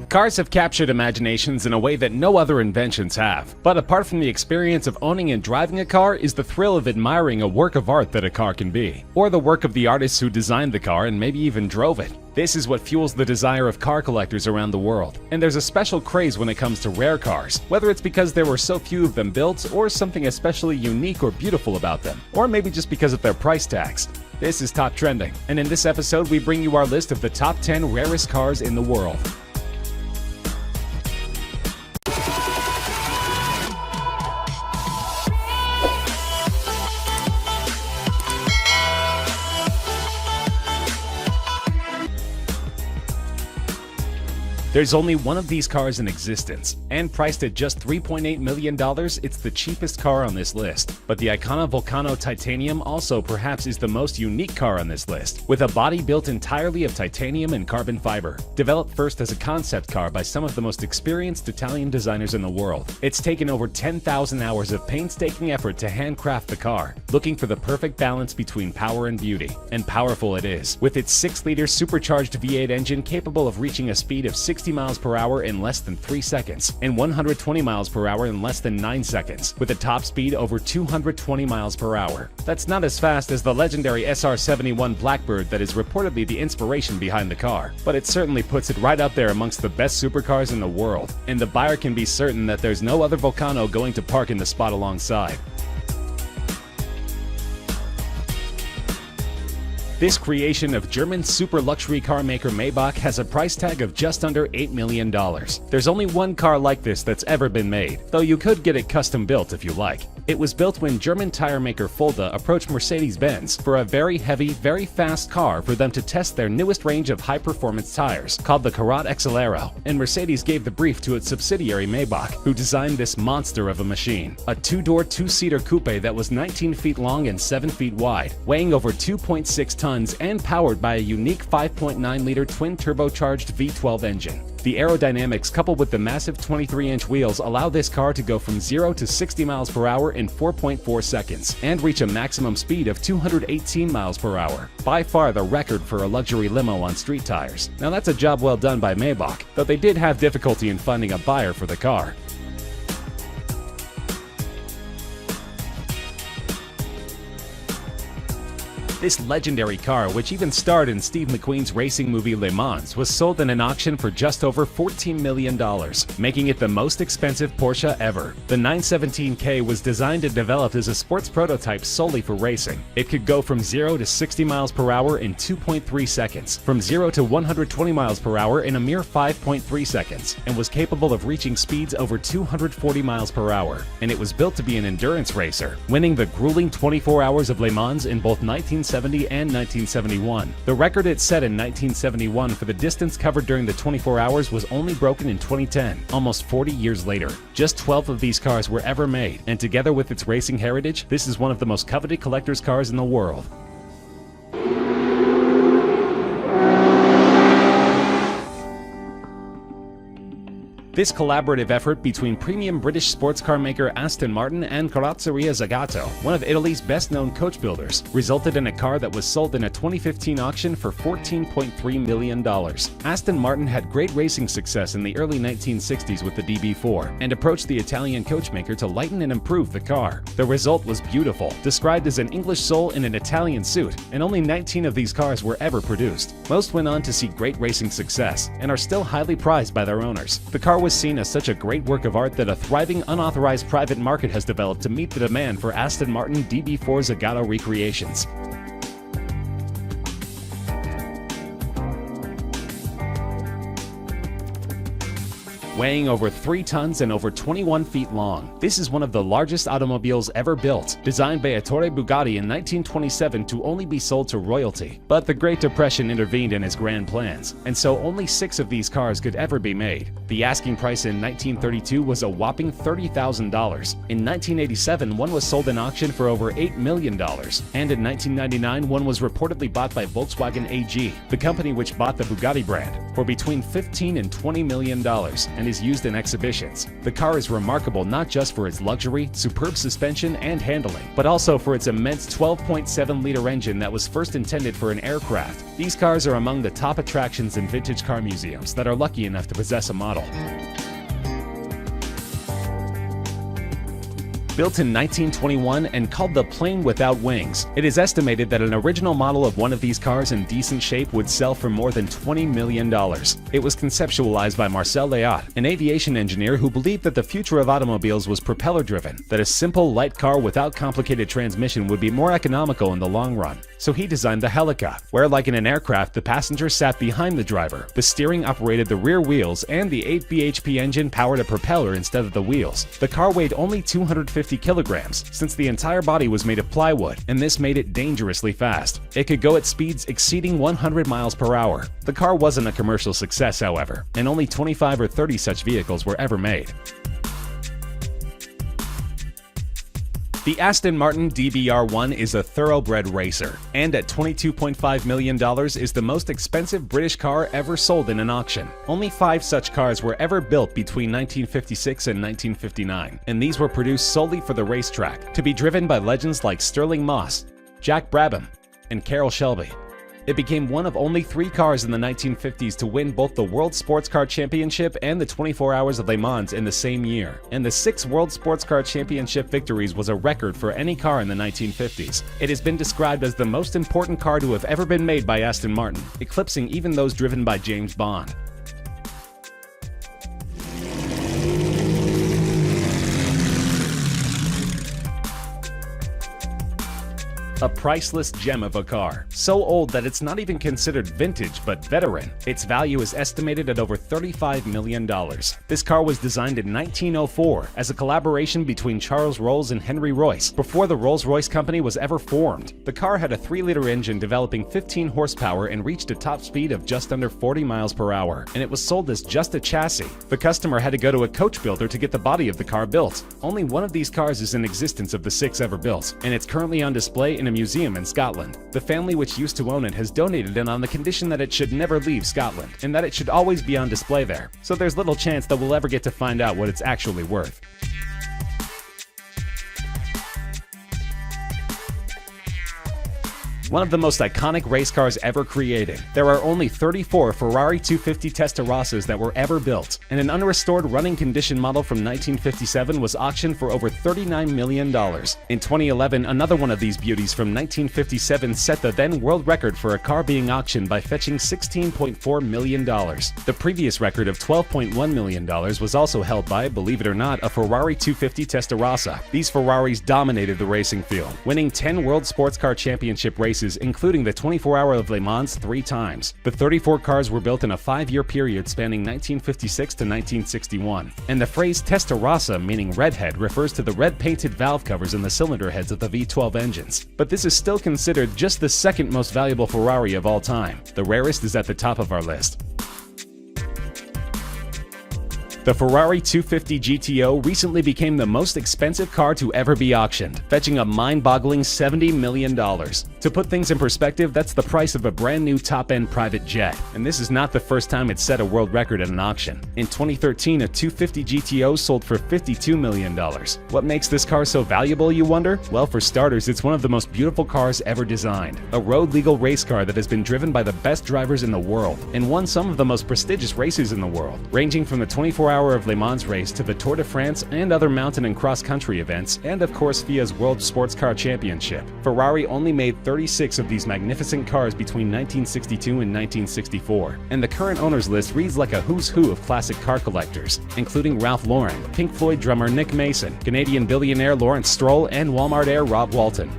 Cars have captured imaginations in a way that no other inventions have. But apart from the experience of owning and driving a car is the thrill of admiring a work of art that a car can be. Or the work of the artists who designed the car and maybe even drove it. This is what fuels the desire of car collectors around the world. And there's a special craze when it comes to rare cars, whether it's because there were so few of them built, or something especially unique or beautiful about them, or maybe just because of their price tags. This is Top Trending, and in this episode we bring you our list of the top 10 rarest cars in the world. There's only one of these cars in existence, and priced at just $3.8 million, it's the cheapest car on this list. But the Icona Volcano Titanium also perhaps is the most unique car on this list, with a body built entirely of titanium and carbon fiber. Developed first as a concept car by some of the most experienced Italian designers in the world, it's taken over 10,000 hours of painstaking effort to handcraft the car, looking for the perfect balance between power and beauty. And powerful it is, with its 6-liter supercharged V8 engine capable of reaching a speed of 60 miles per hour in less than 3 seconds, and 120 miles per hour in less than 9 seconds, with a top speed over 220 miles per hour. That's not as fast as the legendary SR-71 Blackbird that is reportedly the inspiration behind the car, but it certainly puts it right up there amongst the best supercars in the world, and the buyer can be certain that there's no other Volcano going to park in the spot alongside. This creation of German super luxury car maker Maybach has a price tag of just under $8 million. There's only one car like this that's ever been made, though you could get it custom built if you like. It was built when German tire maker Fulda approached Mercedes-Benz for a very heavy, very fast car for them to test their newest range of high-performance tires, called the Karat Accelero, and Mercedes gave the brief to its subsidiary Maybach, who designed this monster of a machine. A 2-door, 2-seater coupe that was 19 feet long and 7 feet wide, weighing over 2.6 tons and powered by a unique 5.9-liter twin-turbocharged V12 engine. The aerodynamics coupled with the massive 23-inch wheels allow this car to go from 0 to 60 miles per hour in 4.4 seconds and reach a maximum speed of 218 miles per hour, by far the record for a luxury limo on street tires. Now that's a job well done by Maybach, though they did have difficulty in finding a buyer for the car. This legendary car, which even starred in Steve McQueen's racing movie Le Mans, was sold in an auction for just over $14 million, making it the most expensive Porsche ever. The 917K was designed and developed as a sports prototype solely for racing. It could go from 0 to 60 miles per hour in 2.3 seconds, from 0 to 120 miles per hour in a mere 5.3 seconds, and was capable of reaching speeds over 240 miles per hour. And it was built to be an endurance racer, winning the grueling 24 hours of Le Mans in both 1970 and 1971. The record it set in 1971 for the distance covered during the 24 hours was only broken in 2010, almost 40 years later. Just 12 of these cars were ever made, and together with its racing heritage, this is one of the most coveted collector's cars in the world. This collaborative effort between premium British sports car maker Aston Martin and Carrozzeria Zagato, one of Italy's best-known coach builders, resulted in a car that was sold in a 2015 auction for $14.3 million. Aston Martin had great racing success in the early 1960s with the DB4, and approached the Italian coachmaker to lighten and improve the car. The result was beautiful, described as an English soul in an Italian suit, and only 19 of these cars were ever produced. Most went on to see great racing success, and are still highly prized by their owners. The car was seen as such a great work of art that a thriving unauthorized private market has developed to meet the demand for Aston Martin DB4 Zagato recreations. Weighing over 3 tons and over 21 feet long, this is one of the largest automobiles ever built, designed by Ettore Bugatti in 1927 to only be sold to royalty. But the Great Depression intervened in his grand plans, and so only 6 of these cars could ever be made. The asking price in 1932 was a whopping $30,000. In 1987, one was sold in auction for over $8 million. And in 1999, one was reportedly bought by Volkswagen AG, the company which bought the Bugatti brand, for between $15 and $20 million and is used in exhibitions. The car is remarkable not just for its luxury, superb suspension, and handling, but also for its immense 12.7-liter engine that was first intended for an aircraft. These cars are among the top attractions in vintage car museums that are lucky enough to possess a model. Built in 1921 and called the Plane Without Wings, it is estimated that an original model of one of these cars in decent shape would sell for more than $20 million. It was conceptualized by Marcel Léot, an aviation engineer who believed that the future of automobiles was propeller-driven, that a simple, light car without complicated transmission would be more economical in the long run. So he designed the Helica, where like in an aircraft, the passenger sat behind the driver, the steering operated the rear wheels, and the 8 bhp engine powered a propeller instead of the wheels. The car weighed only 250 kilograms, since the entire body was made of plywood, and this made it dangerously fast. It could go at speeds exceeding 100 miles per hour. The car wasn't a commercial success, however, and only 25 or 30 such vehicles were ever made. The Aston Martin DBR1 is a thoroughbred racer, and at $22.5 million is the most expensive British car ever sold in an auction. Only 5 such cars were ever built between 1956 and 1959, and these were produced solely for the racetrack, to be driven by legends like Stirling Moss, Jack Brabham, and Carroll Shelby. It became one of only 3 cars in the 1950s to win both the World Sports Car Championship and the 24 Hours of Le Mans in the same year, and the 6 World Sports Car Championship victories was a record for any car in the 1950s. It has been described as the most important car to have ever been made by Aston Martin, eclipsing even those driven by James Bond. A priceless gem of a car, so old that it's not even considered vintage but veteran. Its value is estimated at over $35 million. This car was designed in 1904 as a collaboration between Charles Rolls and Henry Royce, before the Rolls-Royce company was ever formed. The car had a 3-liter engine developing 15 horsepower and reached a top speed of just under 40 miles per hour, and it was sold as just a chassis. The customer had to go to a coach builder to get the body of the car built. Only one of these cars is in existence of the 6 ever built, and it's currently on display in a museum in Scotland. The family which used to own it has donated it on the condition that it should never leave Scotland, and that it should always be on display there, so there's little chance that we'll ever get to find out what it's actually worth. One of the most iconic race cars ever created. There are only 34 Ferrari 250 Testarossas that were ever built, and an unrestored running condition model from 1957 was auctioned for over $39 million. In 2011, another one of these beauties from 1957 set the then world record for a car being auctioned by fetching $16.4 million. The previous record of $12.1 million was also held by, believe it or not, a Ferrari 250 Testarossa. These Ferraris dominated the racing field, winning 10 World Sports Car Championship races, including the 24 Hour of Le Mans 3 times. The 34 cars were built in a 5-year period spanning 1956 to 1961, and the phrase Testarossa, meaning redhead, refers to the red painted valve covers in the cylinder heads of the V12 engines. But this is still considered just the second most valuable Ferrari of all time. The Rarest is at the top of our list. The Ferrari 250 GTO recently became the most expensive car to ever be auctioned, fetching a mind-boggling $70 million. To put things in perspective, that's the price of a brand new top-end private jet. And this is not the first time it set a world record at an auction. In 2013, a 250 GTO sold for $52 million. What makes this car so valuable, you wonder? Well, for starters, it's one of the most beautiful cars ever designed. A road-legal race car that has been driven by the best drivers in the world, and won some of the most prestigious races in the world, ranging from the 24 Hour of Le Mans race to the Tour de France and other mountain and cross-country events, and of course FIA's World Sports Car Championship. Ferrari only made 36 of these magnificent cars between 1962 and 1964, and the current owners list reads like a who's who of classic car collectors, including Ralph Lauren, Pink Floyd drummer Nick Mason, Canadian billionaire Lawrence Stroll, and Walmart heir Rob Walton.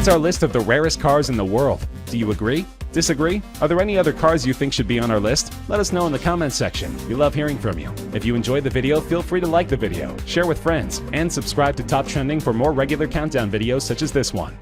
That's our list of the rarest cars in the world. Do you agree? Disagree? Are there any other cars you think should be on our list? Let us know in the comments section. We love hearing from you. If you enjoyed the video, feel free to like the video, share with friends, and subscribe to Top Trending for more regular countdown videos such as this one.